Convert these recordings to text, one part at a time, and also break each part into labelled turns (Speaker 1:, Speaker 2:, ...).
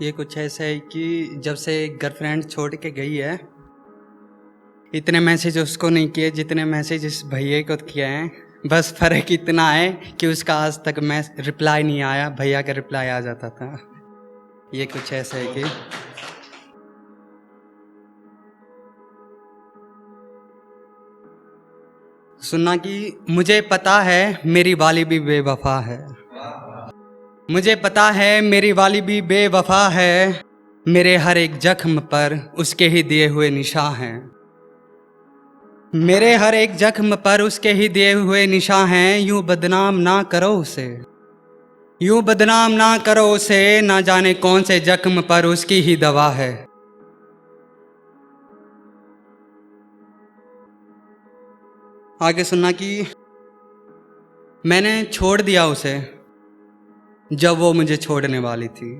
Speaker 1: ये कुछ ऐसा है कि जब से गर्लफ्रेंड छोड़ के गई है, इतने मैसेज उसको नहीं किए जितने मैसेज इस भैया को किए हैं। बस फ़र्क इतना है कि उसका आज तक मैं रिप्लाई नहीं आया, भैया का रिप्लाई आ जाता था। ये कुछ ऐसा है कि सुनना कि मुझे पता है मेरी वाली भी बेवफा है। मुझे पता है मेरी वाली भी बेवफा है। मेरे हर एक जख्म पर उसके ही दिए हुए निशान हैं। मेरे हर एक जख्म पर उसके ही दिए हुए निशान हैं। यूं बदनाम ना करो उसे, यूं बदनाम ना करो उसे। ना जाने कौन से जख्म पर उसकी ही दवा है। आगे सुनना कि मैंने छोड़ दिया उसे जब वो मुझे छोड़ने वाली थी।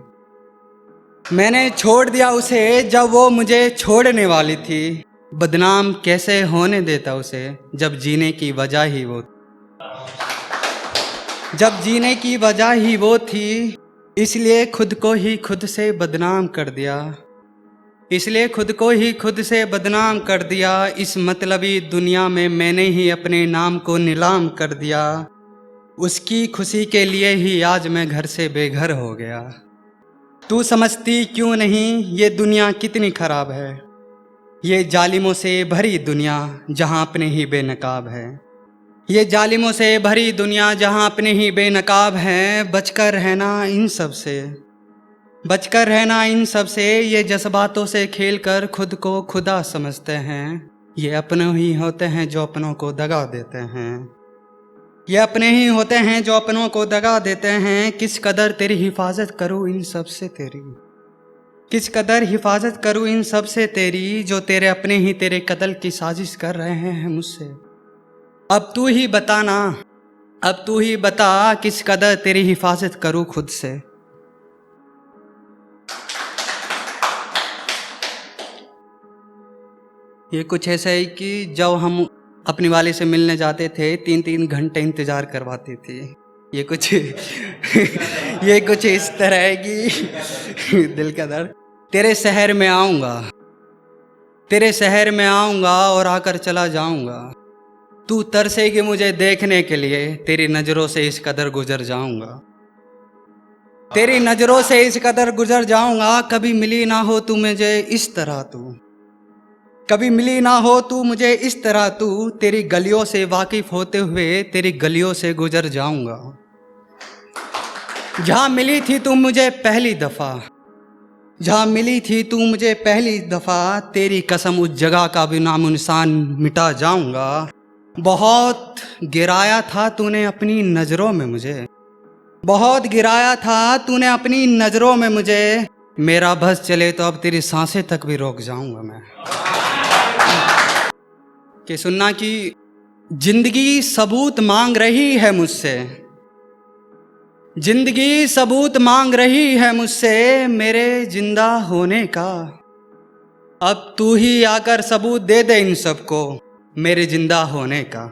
Speaker 1: मैंने छोड़ दिया उसे जब वो मुझे छोड़ने वाली थी। बदनाम कैसे होने देता उसे जब जीने की वजह ही वो, जब जीने की वजह ही वो थी। इसलिए खुद को ही खुद से बदनाम कर दिया, इसलिए खुद को ही खुद से बदनाम कर दिया। इस मतलबी दुनिया में मैंने ही अपने नाम को नीलाम कर दिया। उसकी खुशी के लिए ही आज मैं घर से बेघर हो गया। तू समझती क्यों नहीं ये दुनिया कितनी खराब है, ये जालिमों से भरी दुनिया जहाँ अपने ही बेनकाब है। ये जालिमों से भरी दुनिया जहाँ अपने ही बेनकाब हैं। बचकर रहना इन सब से, बचकर रहना इन सब से। ये जज्बातों से खेलकर खुद को खुदा समझते हैं। ये अपने ही होते हैं जो अपनों को दगा देते हैं। ये अपने ही होते हैं जो अपनों को दगा देते हैं। किस कदर तेरी हिफाजत करूँ इन सब से तेरी, किस कदर हिफाजत करूँ इन सब से तेरी। जो तेरे अपने ही तेरे कत्ल की साजिश कर रहे हैं मुझसे। अब तू ही बता ना, अब तू ही बता किस कदर तेरी हिफाजत करूँ खुद से। ये कुछ ऐसा है कि जब हम अपनी वाली से मिलने जाते थे 3-3 घंटे इंतज़ार करवाती थी। ये कुछ ये कुछ इस तरह है कि दिल का दर्द। तेरे शहर में आऊँगा, तेरे शहर में आऊँगा और आकर चला जाऊँगा। तू तरसेगी मुझे देखने के लिए, तेरी नज़रों से इस कदर गुजर जाऊँगा, तेरी नज़रों से इस कदर गुजर जाऊँगा। कभी मिली ना हो तू मुझे इस तरह, तू कभी मिली ना हो तू मुझे इस तरह। तू तेरी गलियों से वाकिफ होते हुए तेरी गलियों से गुजर जाऊंगा। जहाँ मिली थी तू मुझे पहली दफ़ा, जहाँ मिली थी तू मुझे पहली दफ़ा। तेरी कसम उस जगह का भी नामो निशान मिटा जाऊंगा। बहुत गिराया था तूने अपनी नज़रों में मुझे, बहुत गिराया था तूने अपनी नज़रों में मुझे। मेरा बस चले तो अब तेरी सांसें तक भी रोक जाऊंगा मैं। कि सुनना कि जिंदगी सबूत मांग रही है मुझसे, जिंदगी सबूत मांग रही है मुझसे मेरे जिंदा होने का। अब तू ही आकर सबूत दे दे इन सबको मेरे जिंदा होने का।